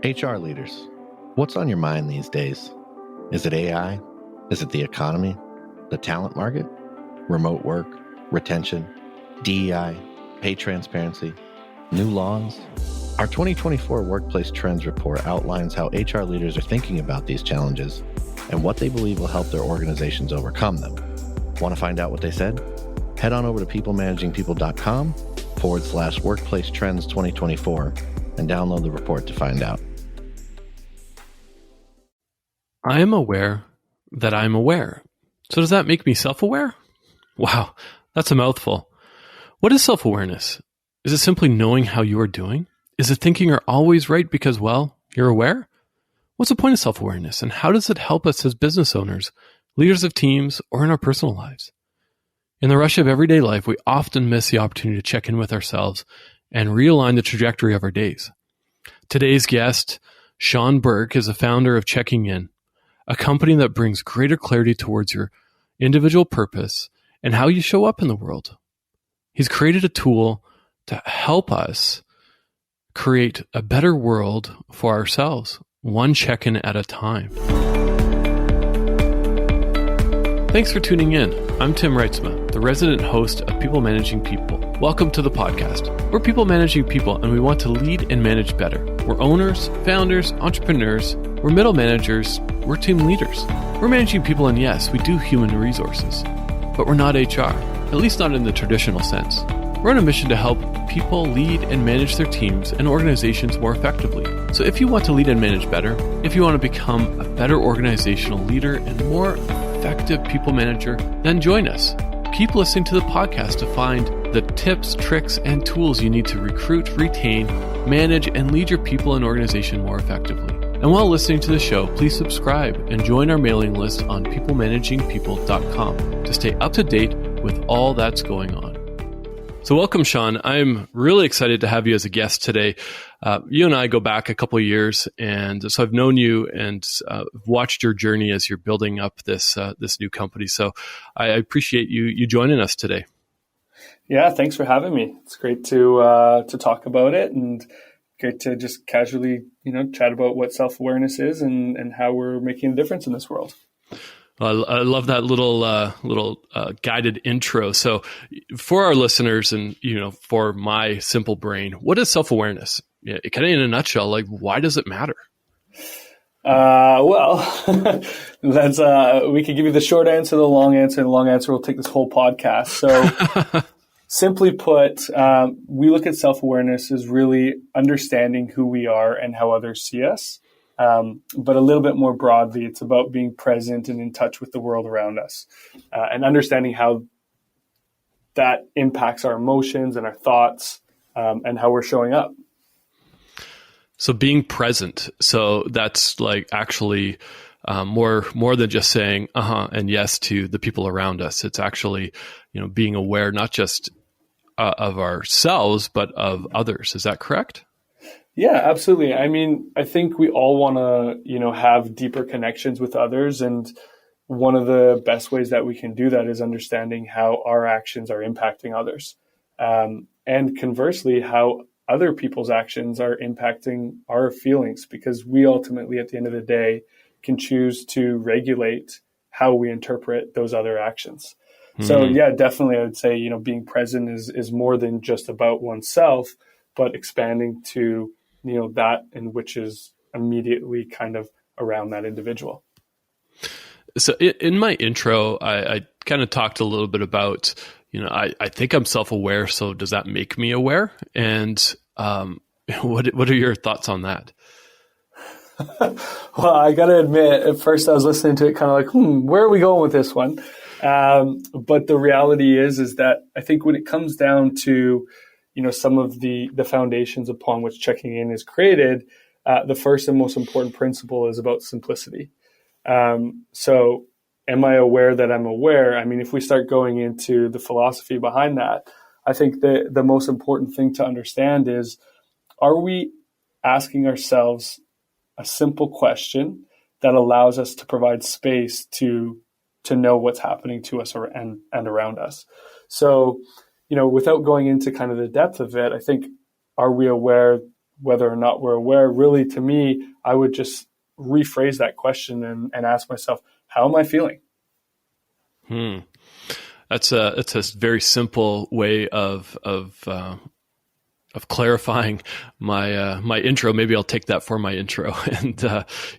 HR leaders, what's on your mind these days? Is it AI? Is it the economy? The talent market? Remote work? Retention? DEI? Pay transparency? New laws? Our 2024 Workplace Trends Report outlines how HR leaders are thinking about these challenges and what they believe will help their organizations overcome them. Want to find out what they said? Head on over to peoplemanagingpeople.com/Workplace Trends 2024 and download the report to find out. I am aware that I'm aware. So does that make me self-aware? Wow, that's a mouthful. What is self-awareness? Is it simply knowing how you are doing? Is it thinking you're always right because, well, you're aware? What's the point of self-awareness, and how does it help us as business owners, leaders of teams, or in our personal lives? In the rush of everyday life, we often miss the opportunity to check in with ourselves and realign the trajectory of our days. Today's guest, Sean Burke, is the founder of Checking In, a company that brings greater clarity towards your individual purpose and how you show up in the world. He's created a tool to help us create a better world for ourselves, one check-in at a time. Thanks for tuning in. I'm Tim Reitzma, the resident host of People Managing People. Welcome to the podcast. We're people managing people, and we want to lead and manage better. We're owners, founders, entrepreneurs. We're middle managers. We're team leaders. We're managing people, and yes, we do human resources. But we're not HR, at least not in the traditional sense. We're on a mission to help people lead and manage their teams and organizations more effectively. So if you want to lead and manage better, if you want to become a better organizational leader and more effective people manager, then join us. Keep listening to the podcast to find the tips, tricks, and tools you need to recruit, retain, manage, and lead your people and organization more effectively. And while listening to the show, please subscribe and join our mailing list on peoplemanagingpeople.com to stay up to date with all that's going on. So welcome, Sean. I'm really excited to have you as a guest today. You and I go back a couple of years, and so I've known you and watched your journey as you're building up this new company. So I appreciate you joining us today. Yeah, thanks for having me. It's great to talk about it, and great to just casually chat about what self-awareness is and how we're making a difference in this world. Well, I love that little guided intro. So for our listeners and, for my simple brain, what is self-awareness? Yeah, kind of in a nutshell, like, why does it matter? Well, that's, we could give you the short answer, the long answer, and the long answer will take this whole podcast. So simply put, we look at self-awareness as really understanding who we are and how others see us. But a little bit more broadly, it's about being present and in touch with the world around us, and understanding how that impacts our emotions and our thoughts, and how we're showing up. So being present. So that's like actually more than just saying and yes to the people around us. It's actually being aware not just of ourselves but of others. Is that correct? Yeah, absolutely. I mean, I think we all want to, have deeper connections with others. And one of the best ways that we can do that is understanding how our actions are impacting others. And conversely, how other people's actions are impacting our feelings, because we ultimately, at the end of the day, can choose to regulate how we interpret those other actions. Mm-hmm. So yeah, definitely, I would say, being present is more than just about oneself, but expanding to that in which is immediately kind of around that individual. So in my intro, I kind of talked a little bit about, I think I'm self-aware. So does that make me aware? And what are your thoughts on that? Well, I got to admit, at first I was listening to it kind of like, where are we going with this one? But the reality is that I think when it comes down to some of the foundations upon which checking in is created, the first and most important principle is about simplicity. So am I aware that I'm aware? I mean, if we start going into the philosophy behind that, I think the most important thing to understand is, are we asking ourselves a simple question that allows us to provide space to know what's happening to us and around us? So, without going into kind of the depth of it, I think, are we aware whether or not we're aware. Really, to me, I would just rephrase that question and ask myself, how am I feeling? It's a very simple way of clarifying my intro. Maybe I'll take that for my intro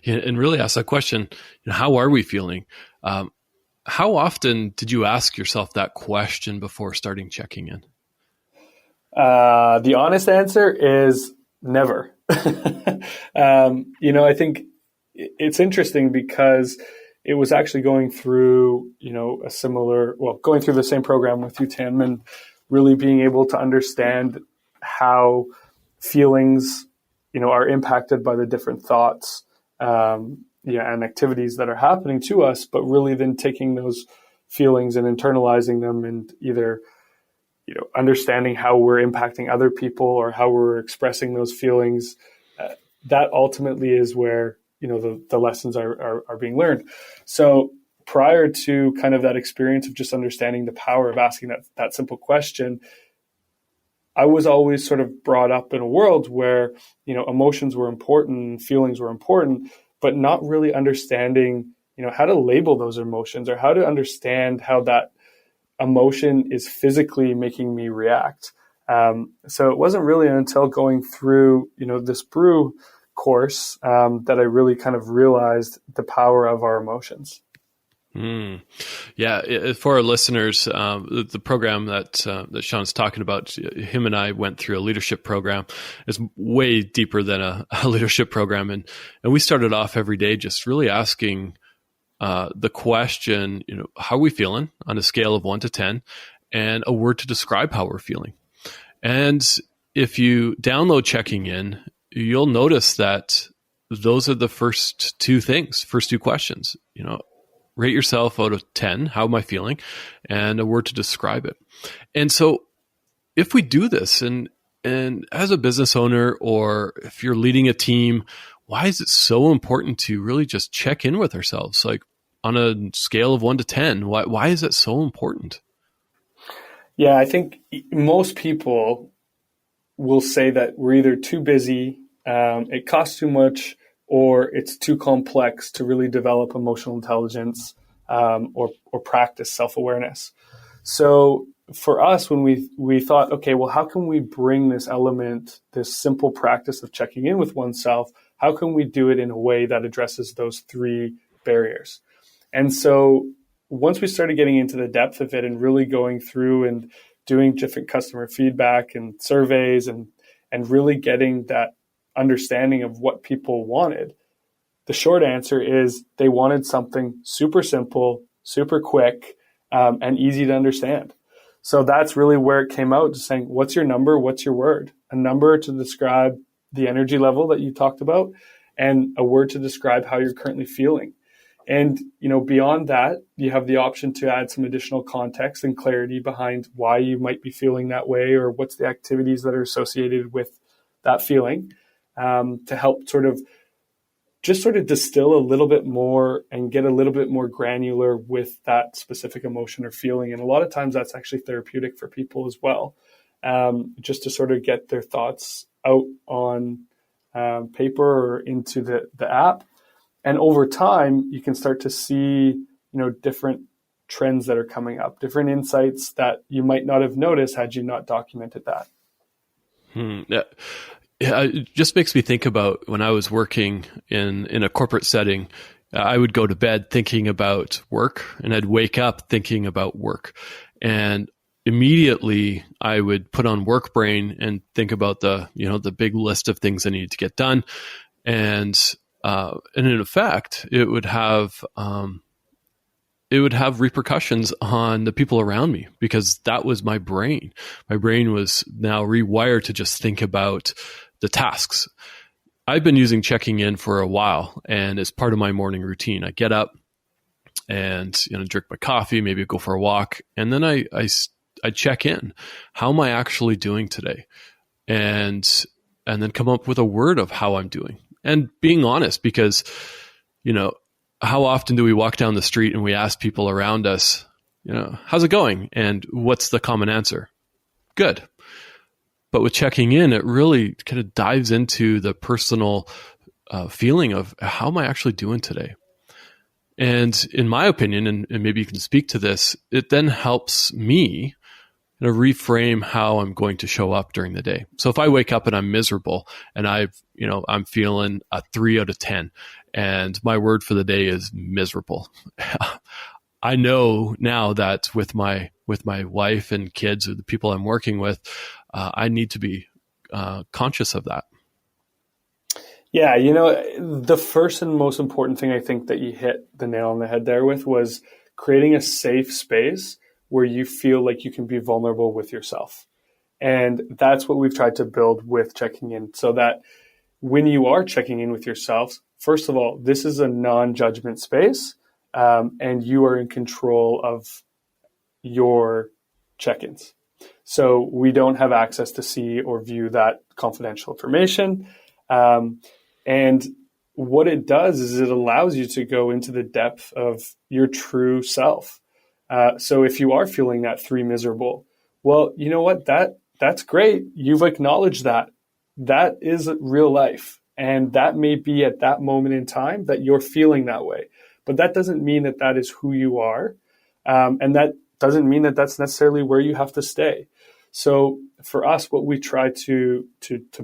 and really ask that question. How are we feeling? How often did you ask yourself that question before starting checking in? The honest answer is never. I think it's interesting because it was actually going through, going through the same program with you, Tim, and really being able to understand how feelings, are impacted by the different thoughts, and activities that are happening to us, but really then taking those feelings and internalizing them and either, understanding how we're impacting other people or how we're expressing those feelings. That ultimately is where, the lessons are being learned. So prior to kind of that experience of just understanding the power of asking that simple question, I was always sort of brought up in a world where, emotions were important, feelings were important, but not really understanding, how to label those emotions or how to understand how that emotion is physically making me react. So it wasn't really until going through, this brew course that I really kind of realized the power of our emotions. Yeah, for our listeners, the program that Sean's talking about, him and I went through a leadership program. It's way deeper than a leadership program, and we started off every day just really asking the question, how are we feeling on a scale of 1 to 10, and a word to describe how we're feeling. And if you download checking in, you'll notice that those are the first two questions. Rate yourself out of 10. How am I feeling? And a word to describe it. And so if we do this, and as a business owner, or if you're leading a team, why is it so important to really just check in with ourselves? Like on a scale of 1 to 10, why is it so important? Yeah, I think most people will say that we're either too busy, it costs too much, or it's too complex to really develop emotional intelligence or practice self-awareness. So for us, when we thought, okay, well, how can we bring this element, this simple practice of checking in with oneself, how can we do it in a way that addresses those three barriers? And so once we started getting into the depth of it and really going through and doing different customer feedback and surveys and really getting that understanding of what people wanted, the short answer is they wanted something super simple, super quick, and easy to understand. So that's really where it came out, just saying, what's your number? What's your word? A number to describe the energy level that you talked about, and a word to describe how you're currently feeling. And, beyond that, you have the option to add some additional context and clarity behind why you might be feeling that way, or what's the activities that are associated with that feeling, to help sort of distill a little bit more and get a little bit more granular with that specific emotion or feeling. And a lot of times that's actually therapeutic for people as well, just to sort of get their thoughts out on paper or into the app. And over time, you can start to see, different trends that are coming up, different insights that you might not have noticed had you not documented that. Yeah, it just makes me think about when I was working in a corporate setting. I would go to bed thinking about work, and I'd wake up thinking about work. And immediately I would put on work brain and think about the big list of things I needed to get done. And in effect, it would have repercussions on the people around me, because that was my brain. My brain was now rewired to just think about the tasks. I've been using checking in for a while, and it's part of my morning routine. I get up and drink my coffee, maybe go for a walk, and then I check in. How am I actually doing today? And then come up with a word of how I'm doing. And being honest, because, how often do we walk down the street and we ask people around us, how's it going? And what's the common answer? Good. But with checking in, it really kind of dives into the personal feeling of how am I actually doing today? And in my opinion, and maybe you can speak to this, it then helps me reframe how I'm going to show up during the day. So if I wake up and I'm miserable and I'm feeling a 3 out of 10 and my word for the day is miserable, I know now that with my wife and kids or the people I'm working with, I need to be conscious of that. Yeah, the first and most important thing I think that you hit the nail on the head there with was creating a safe space where you feel like you can be vulnerable with yourself. And that's what we've tried to build with checking in, so that when you are checking in with yourself, first of all, this is a non-judgment space, and you are in control of your check-ins. So we don't have access to see or view that confidential information. And what it does is it allows you to go into the depth of your true self. So if you are feeling that 3 miserable, well, you know what? That's great. You've acknowledged that. That is real life. And that may be at that moment in time that you're feeling that way. But that doesn't mean that that is who you are. And that doesn't mean that that's necessarily where you have to stay. So for us, what we try to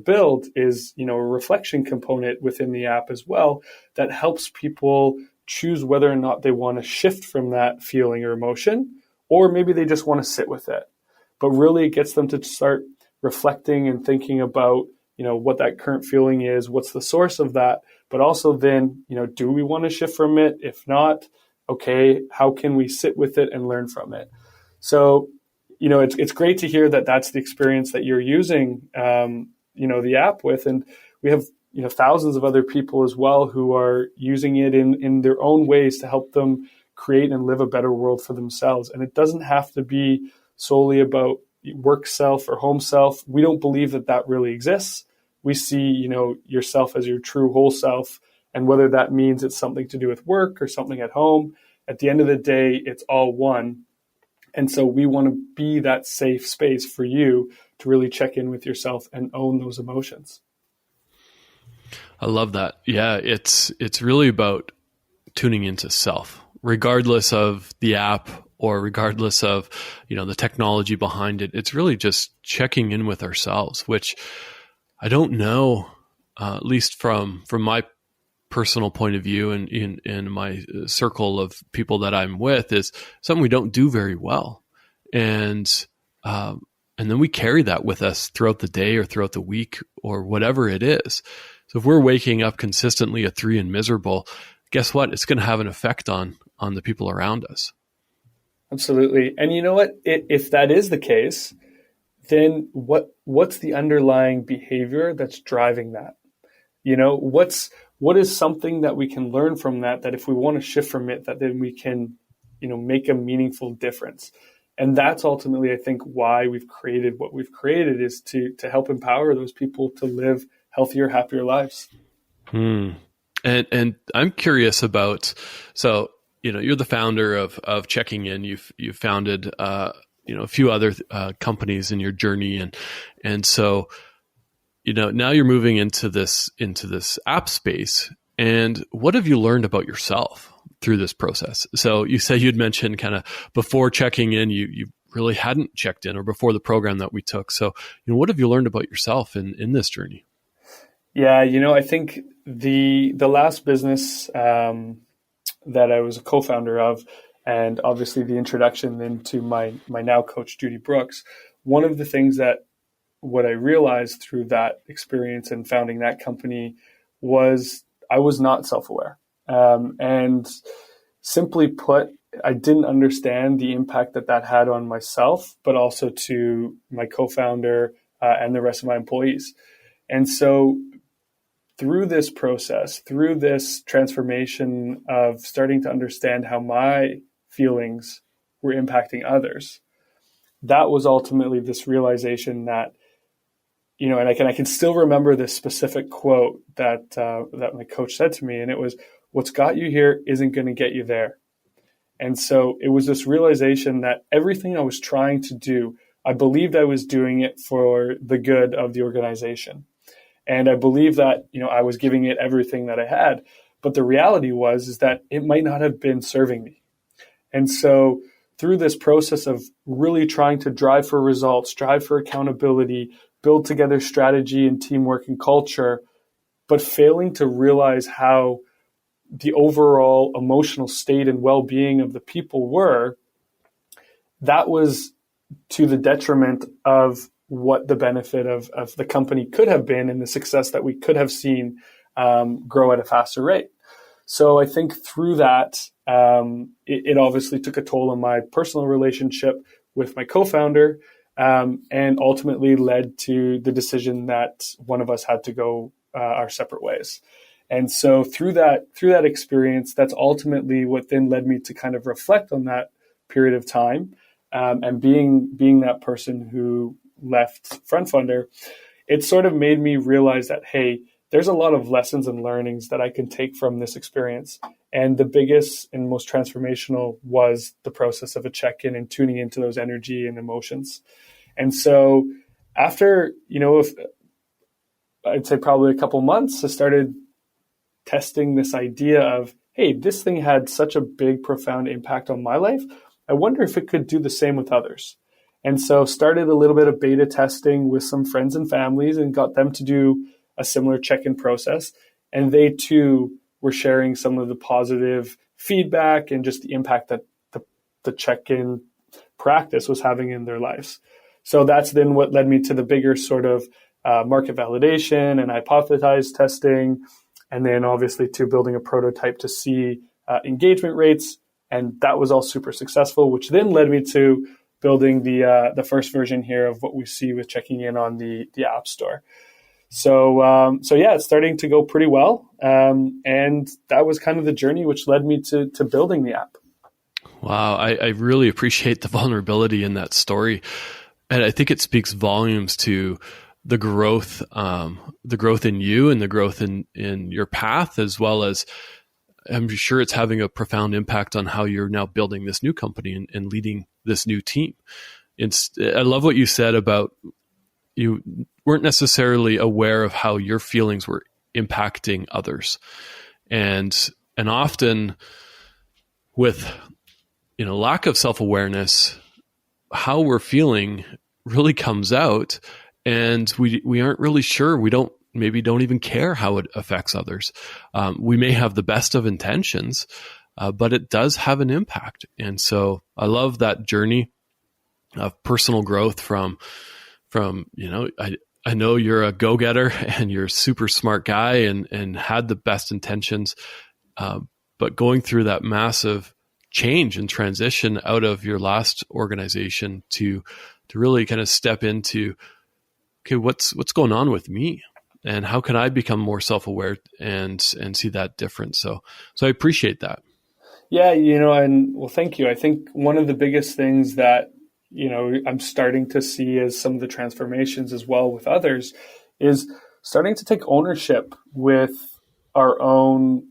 build is, a reflection component within the app as well that helps people choose whether or not they want to shift from that feeling or emotion, or maybe they just want to sit with it. But really, it gets them to start reflecting and thinking about, what that current feeling is, what's the source of that, but also then, do we want to shift from it? If not, okay, how can we sit with it and learn from it? So, it's great to hear that that's the experience that you're using, the app with. And we have, thousands of other people as well who are using it in their own ways to help them create and live a better world for themselves. And it doesn't have to be solely about work self or home self. We don't believe that that really exists. We see, yourself as your true whole self. And whether that means it's something to do with work or something at home, at the end of the day, it's all one. And so we want to be that safe space for you to really check in with yourself and own those emotions. I love that. Yeah, it's really about tuning into self, regardless of the app or regardless of, the technology behind it. It's really just checking in with ourselves, which I don't know, at least from my personal point of view and in my circle of people that I'm with, is something we don't do very well. And then we carry that with us throughout the day or throughout the week or whatever it is. So if we're waking up consistently at 3 and miserable, guess what? It's going to have an effect on the people around us. What? And you know what? If that is the case, then what's the underlying behavior that's driving that? What is something that we can learn from that if we want to shift from it, that then we can, make a meaningful difference. And that's ultimately, I think, why we've created what we've created, is to help empower those people to live healthier, happier lives. And I'm curious about, so, you're the founder of Checking In. You've founded, a few other companies in your journey. And so, now you're moving into this app space. And what have you learned about yourself through this process? So you said you'd mentioned kind of before checking in, you really hadn't checked in, or before the program that we took. So, what have you learned about yourself in this journey? Yeah, I think the last business that I was a co-founder of, and obviously the introduction into my now coach, Judy Brooks, one of the things that what I realized through that experience and founding that company was I was not self-aware. And simply put, I didn't understand the impact that had on myself, but also to my co-founder and the rest of my employees. And so through this process, through this transformation of starting to understand how my feelings were impacting others, that was ultimately this realization that, and I can still remember this specific quote that my coach said to me, and it was, "What's got you here isn't going to get you there." And so it was this realization that everything I was trying to do I believed I was doing it for the good of the organization. And I believed that, I was giving it everything that I had. But the reality is that it might not have been serving me. And so through this process of really trying to drive for results, drive for accountability, build together strategy and teamwork and culture, but failing to realize how the overall emotional state and well-being of the people were, that was to the detriment of what the benefit of the company could have been and the success that we could have seen grow at a faster rate. So I think through that, it obviously took a toll on my personal relationship with my co-founder, and ultimately led to the decision that one of us had to go our separate ways. And so through that experience, that's ultimately what then led me to kind of reflect on that period of time, and being that person who left FrontFunder, it sort of made me realize that, hey, there's a lot of lessons and learnings that I can take from this experience. And the biggest and most transformational was the process of a check-in and tuning into those energy and emotions. And so after, if I'd say probably a couple months, I started testing this idea of, hey, this thing had such a big, profound impact on my life. I wonder if it could do the same with others. And so started a little bit of beta testing with some friends and families and got them to do a similar check-in process. And they too were sharing some of the positive feedback and just the impact that the check-in practice was having in their lives. So that's then what led me to the bigger sort of market validation and hypothesis testing, and then obviously to building a prototype to see engagement rates. And that was all super successful, which then led me to building the first version here of what we see with checking in on the App Store. So yeah, it's starting to go pretty well. And that was kind of the journey which led me to building the app. Wow. I really appreciate the vulnerability in that story. And I think it speaks volumes to the growth in you and the growth in your path, as well as I'm sure it's having a profound impact on how you're now building this new company and leading this new team. I love what you said about you weren't necessarily aware of how your feelings were impacting others. And often with, lack of self-awareness, how we're feeling really comes out, and we aren't really sure. We don't even care how it affects others. We may have the best of intentions, but it does have an impact. And so I love that journey of personal growth from I know you're a go-getter and you're a super smart guy and had the best intentions, but going through that massive change and transition out of your last organization to really kind of step into, okay, what's going on with me? And how can I become more self-aware and see that difference? So I appreciate that. Yeah, and well, thank you. I think one of the biggest things that, I'm starting to see as some of the transformations as well with others is starting to take ownership with our own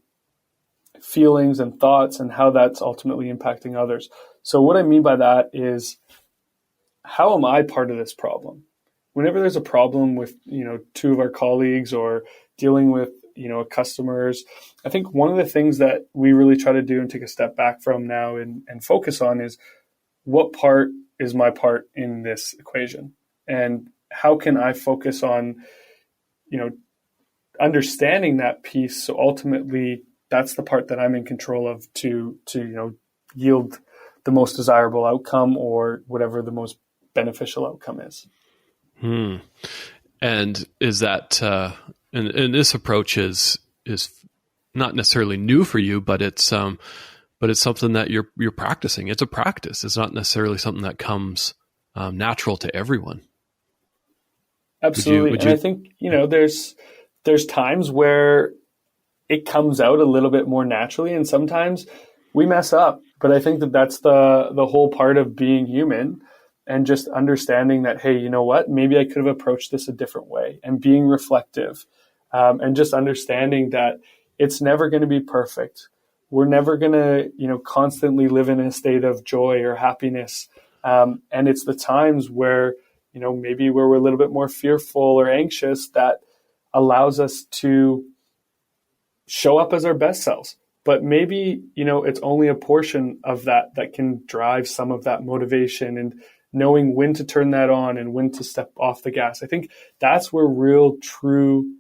feelings and thoughts and how that's ultimately impacting others. So what I mean by that is, how am I part of this problem? Whenever there's a problem with, two of our colleagues or dealing with, customers, I think one of the things that we really try to do and take a step back from now and focus on is, what part is my part in this equation? And how can I focus on, understanding that piece? So ultimately that's the part that I'm in control of to yield the most desirable outcome or whatever the most beneficial outcome is. And is that, and this approach is not necessarily new for you, but it's something that you're practicing. It's a practice. It's not necessarily something that comes natural to everyone. Absolutely. And I think, there's times where it comes out a little bit more naturally, and sometimes we mess up. But I think that that's the whole part of being human, and just understanding that, hey, you know what, maybe I could have approached this a different way, and being reflective, and just understanding that it's never going to be perfect. We're never going to, constantly live in a state of joy or happiness And it's the times where, maybe where we're a little bit more fearful or anxious that allows us to show up as our best selves. But maybe, it's only a portion of that can drive some of that motivation and knowing when to turn that on and when to step off the gas. I think that's where real, true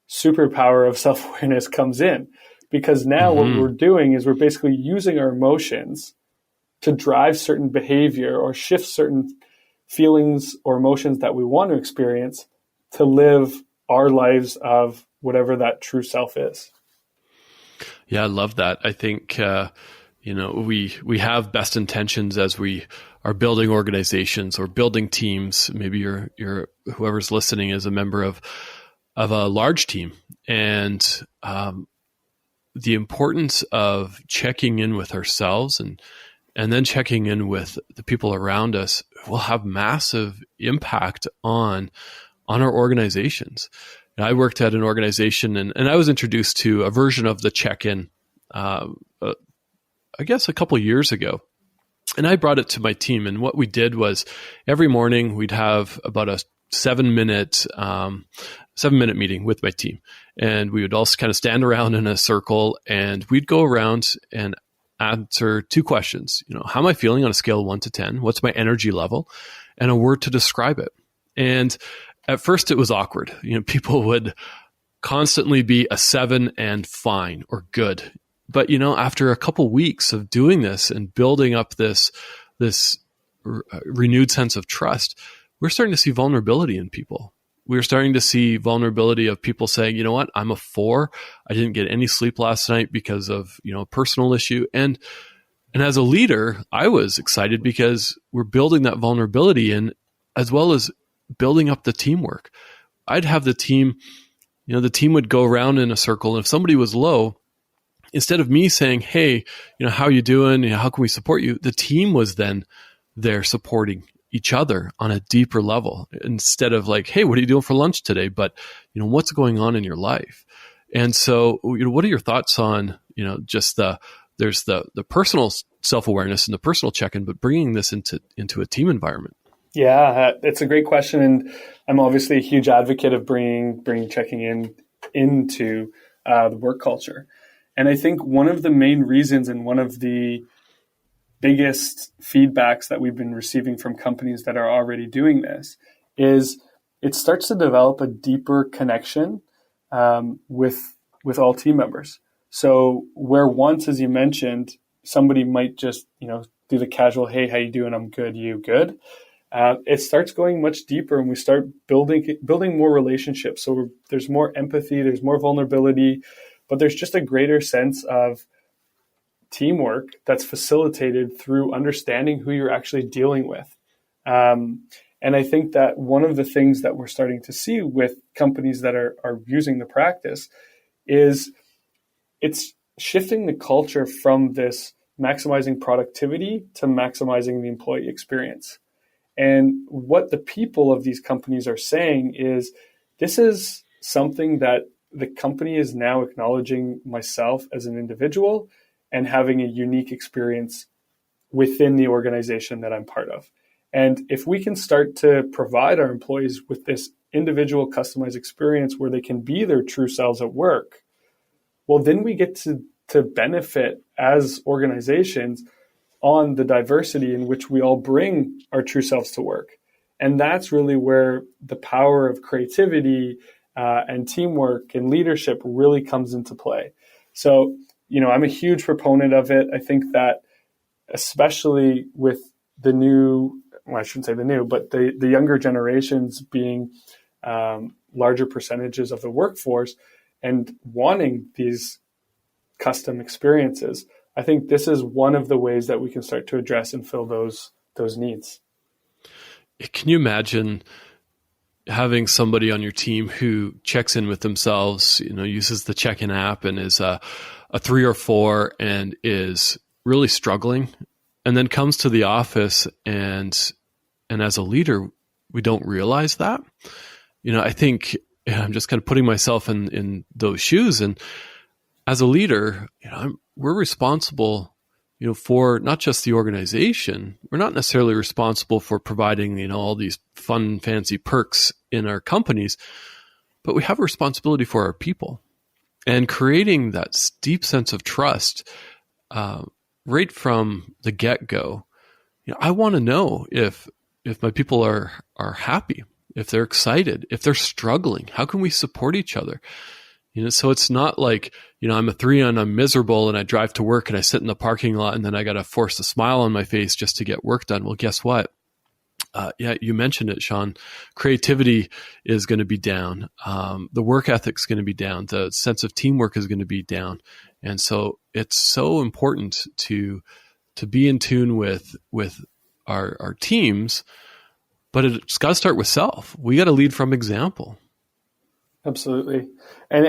superpower of self-awareness comes in. Because now what we're doing is we're basically using our emotions to drive certain behavior or shift certain feelings or emotions that we want to experience to live our lives of whatever that true self is. Yeah, I love that. I think, we have best intentions as we are building organizations or building teams. Maybe you're whoever's listening is a member of a large team, and the importance of checking in with ourselves and then checking in with the people around us will have massive impact on our organizations. And I worked at an organization and I was introduced to a version of the check-in, I guess a couple of years ago. And I brought it to my team. And what we did was every morning we'd have about a 7-minute meeting with my team. And we would all kind of stand around in a circle and we'd go around and answer 2 questions. How am I feeling on a scale of 1 to 10? What's my energy level? And a word to describe it. And at first it was awkward. People would constantly be a 7 and fine or good. But, after a couple weeks of doing this and building up this renewed sense of trust, we're starting to see vulnerability in people. We're starting to see vulnerability of people saying, you know what, I'm a 4. I didn't get any sleep last night because of, a personal issue. And as a leader, I was excited because we're building that vulnerability in, as well as building up the teamwork. I'd have the team, the team would go around in a circle. And if somebody was low, instead of me saying, hey, how are you doing? How can we support you? The team was then there supporting each other on a deeper level instead of like, hey, what are you doing for lunch today? But, what's going on in your life? And so, what are your thoughts on, just there's the personal self-awareness and the personal check-in, but bringing this into a team environment? Yeah, it's a great question. And I'm obviously a huge advocate of bringing checking in into the work culture. And I think one of the main reasons and one of the biggest feedbacks that we've been receiving from companies that are already doing this is it starts to develop a deeper connection with all team members. So where once, as you mentioned, somebody might just do the casual, hey, how you doing? I'm good. You good? It starts going much deeper, and we start building more relationships. So there's more empathy, there's more vulnerability, but there's just a greater sense of teamwork that's facilitated through understanding who you're actually dealing with. And I think that one of the things that we're starting to see with companies that are using the practice is it's shifting the culture from this maximizing productivity to maximizing the employee experience. And what the people of these companies are saying is, this is something that the company is now acknowledging myself as an individual and having a unique experience within the organization that I'm part of. And if we can start to provide our employees with this individual customized experience where they can be their true selves at work, well, then we get to benefit as organizations on the diversity in which we all bring our true selves to work. And that's really where the power of creativity and teamwork and leadership really comes into play. So, I'm a huge proponent of it. I think that especially with the new, well, I shouldn't say the new, but the younger generations being larger percentages of the workforce and wanting these custom experiences, I think this is one of the ways that we can start to address and fill those needs. Can you imagine having somebody on your team who checks in with themselves, uses the check-in app and is a 3 or 4 and is really struggling, and then comes to the office and as a leader, we don't realize that? I think I'm just kind of putting myself in those shoes, and as a leader, we're responsible, for not just the organization, we're not necessarily responsible for providing, all these fun, fancy perks in our companies, but we have a responsibility for our people and creating that deep sense of trust right from the get-go. I want to know if my people are happy, if they're excited, if they're struggling. How can we support each other? So it's not like, I'm a 3 and I'm miserable and I drive to work and I sit in the parking lot and then I got to force a smile on my face just to get work done. Well, guess what? You mentioned it, Sean. Creativity is going to be down. The work ethic is going to be down. The sense of teamwork is going to be down. And so it's so important to be in tune with our teams, but it's got to start with self. We got to lead from example. Absolutely. And,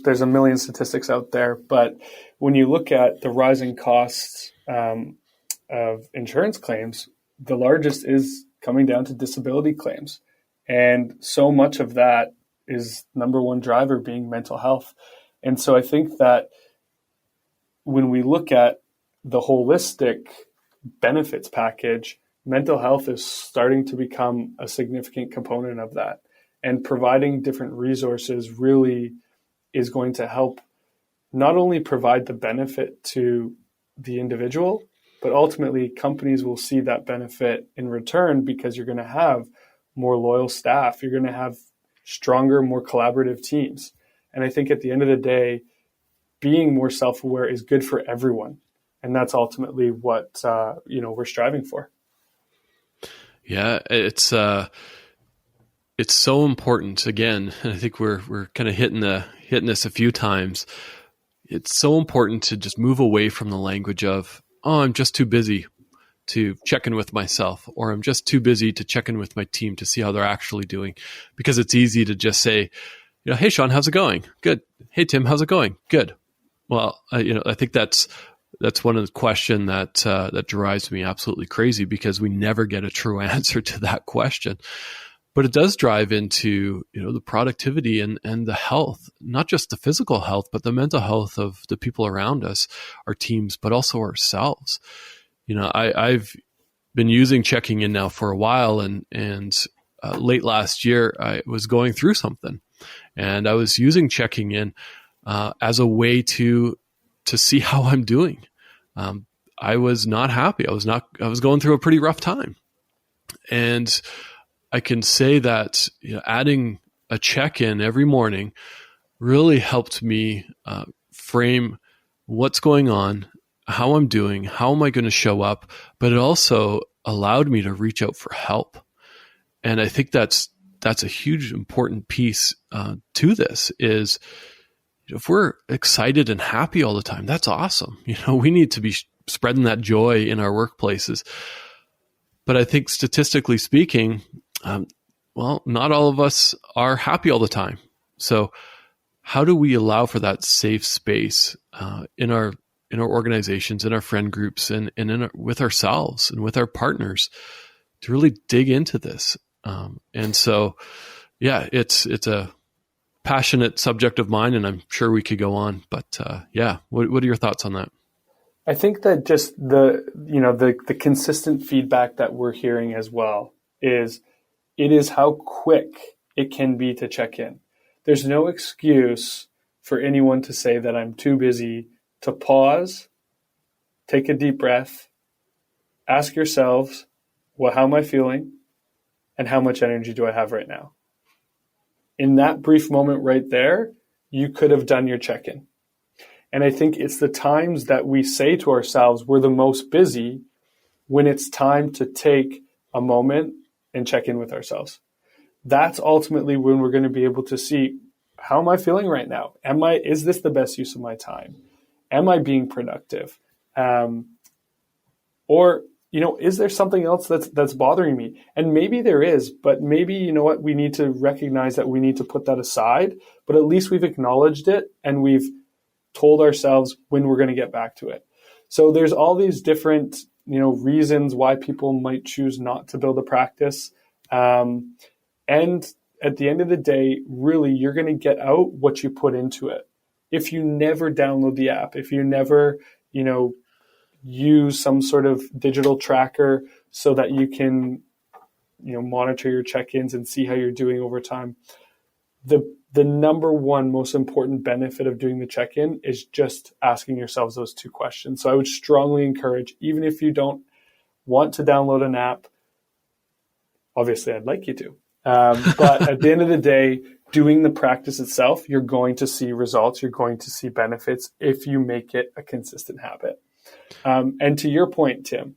there's a million statistics out there, but when you look at the rising costs of insurance claims, the largest is coming down to disability claims. And so much of that is number one driver being mental health. And so I think that when we look at the holistic benefits package, mental health is starting to become a significant component of that. And providing different resources really is going to help not only provide the benefit to the individual, but ultimately companies will see that benefit in return because you're going to have more loyal staff. You're going to have stronger, more collaborative teams. And I think at the end of the day, being more self-aware is good for everyone. And that's ultimately what, we're striving for. Yeah, it's so important. Again, and I think we're kind of hitting this a few times. It's so important to just move away from the language of, oh, I'm just too busy to check in with myself, or I'm just too busy to check in with my team to see how they're actually doing. Because it's easy to just say, hey, Sean, how's it going? Good. Hey, Tim, how's it going? Good. Well, I think that's one of the question that drives me absolutely crazy, because we never get a true answer to that question. But it does drive into, the productivity and the health, not just the physical health, but the mental health of the people around us, our teams, but also ourselves. I've been using checking in now for a while, and late last year, I was going through something, and I was using checking in as a way to see how I'm doing. I was not happy. I was going through a pretty rough time, and I can say that adding a check-in every morning really helped me frame what's going on, how I'm doing, how am I going to show up, but it also allowed me to reach out for help. And I think that's a huge important piece to this is, if we're excited and happy all the time, that's awesome. We need to be spreading that joy in our workplaces. But I think statistically speaking, not all of us are happy all the time. So how do we allow for that safe space in our organizations, in our friend groups, and with ourselves and with our partners to really dig into this? And so, yeah, it's a passionate subject of mine, and I'm sure we could go on. But what are your thoughts on that? I think that just the consistent feedback that we're hearing as well is, it is how quick it can be to check in. There's no excuse for anyone to say that I'm too busy to pause, take a deep breath, ask yourselves, how am I feeling? And how much energy do I have right now? In that brief moment right there, you could have done your check-in. And I think it's the times that we say to ourselves we're the most busy when it's time to take a moment and check in with ourselves. That's ultimately when we're going to be able to see, how am I feeling right now? Is this the best use of my time? Am I being productive? Or, is there something else that's bothering me? And maybe there is, but maybe, we need to recognize that we need to put that aside, but at least we've acknowledged it and we've told ourselves when we're going to get back to it. So there's all these different reasons why people might choose not to build a practice. And at the end of the day, really, you're going to get out what you put into it. If you never download the app, if you never, use some sort of digital tracker so that you can, monitor your check-ins and see how you're doing over time. The number one most important benefit of doing the check-in is just asking yourselves those two questions. So I would strongly encourage, even if you don't want to download an app, obviously I'd like you to, but at the end of the day, doing the practice itself, you're going to see results, you're going to see benefits if you make it a consistent habit. And to your point, Tim,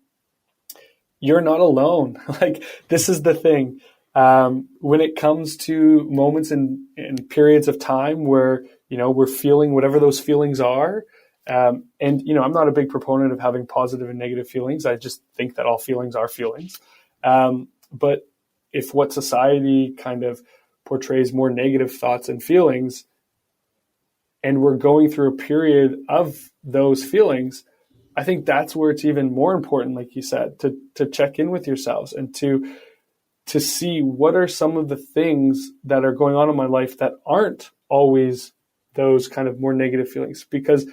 you're not alone. Like, this is the thing. When it comes to moments in periods of time where, we're feeling whatever those feelings are, and, I'm not a big proponent of having positive and negative feelings. I just think that all feelings are feelings. But if what society kind of portrays more negative thoughts and feelings, and we're going through a period of those feelings, I think that's where it's even more important, like you said, to check in with yourselves and to see what are some of the things that are going on in my life that aren't always those kind of more negative feelings, because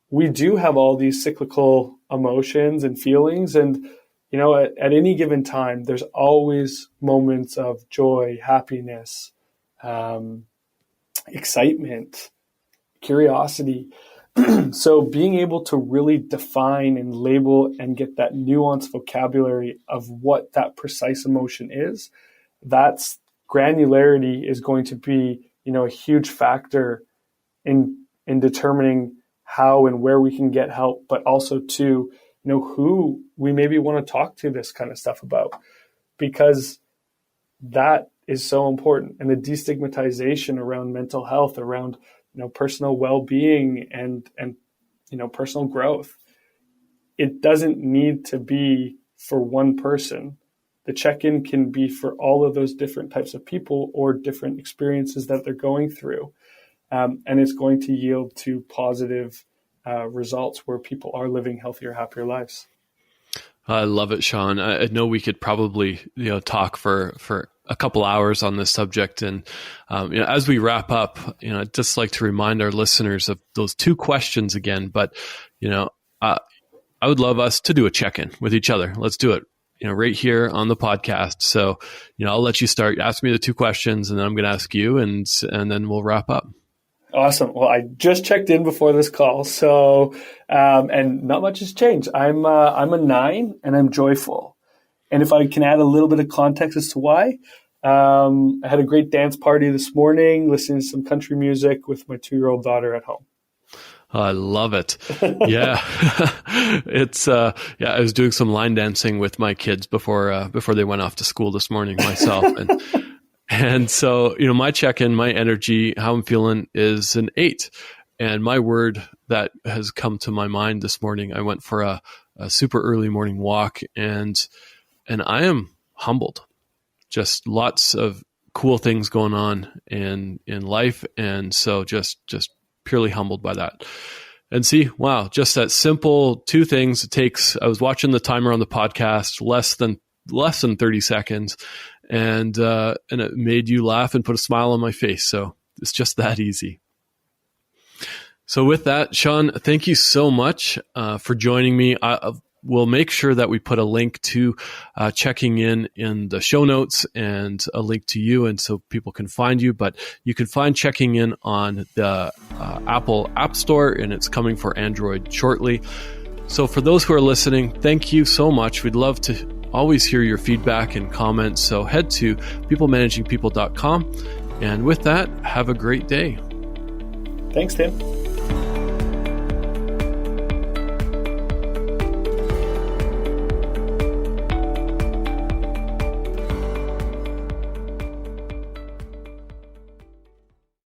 we do have all these cyclical emotions and feelings. And, at any given time, there's always moments of joy, happiness, excitement, curiosity. So being able to really define and label and get that nuanced vocabulary of what that precise emotion is, that's granularity is going to be, a huge factor in determining how and where we can get help, but also to, who we maybe want to talk to this kind of stuff about, because that is so important. And the destigmatization around mental health, around personal well-being and personal growth. It doesn't need to be for one person. The check-in can be for all of those different types of people or different experiences that they're going through. And it's going to yield to positive results where people are living healthier, happier lives. I love it, Sean. I know we could probably, talk for a couple hours on this subject. And, as we wrap up, I'd just like to remind our listeners of those two questions again. But, I would love us to do a check-in with each other. Let's do it, right here on the podcast. So, I'll let you start. Ask me the two questions, and then I'm going to ask you, and then we'll wrap up. Awesome. Well, I just checked in before this call, so and not much has changed. I'm a 9, and I'm joyful. And if I can add a little bit of context as to why, I had a great dance party this morning, listening to some country music with my 2-year-old daughter at home. I love it. Yeah. It's, I was doing some line dancing with my kids before they went off to school this morning myself. And so, my check-in, my energy, how I'm feeling is an 8. And my word that has come to my mind this morning, I went for a super early morning walk, and I am humbled. Just lots of cool things going on in life. And so just purely humbled by that. And see, wow, just that simple 2 things it takes. I was watching the timer on the podcast, less than 30 seconds. And it made you laugh and put a smile on my face. So it's just that easy. So with that, Sean, thank you so much for joining me. We'll make sure that we put a link to checking in the show notes, and a link to you, and so people can find you. But you can find checking in on the Apple App Store, and it's coming for Android shortly. So for those who are listening, thank you so much. We'd love to always hear your feedback and comments. So head to peoplemanagingpeople.com. And with that, have a great day. Thanks, Tim.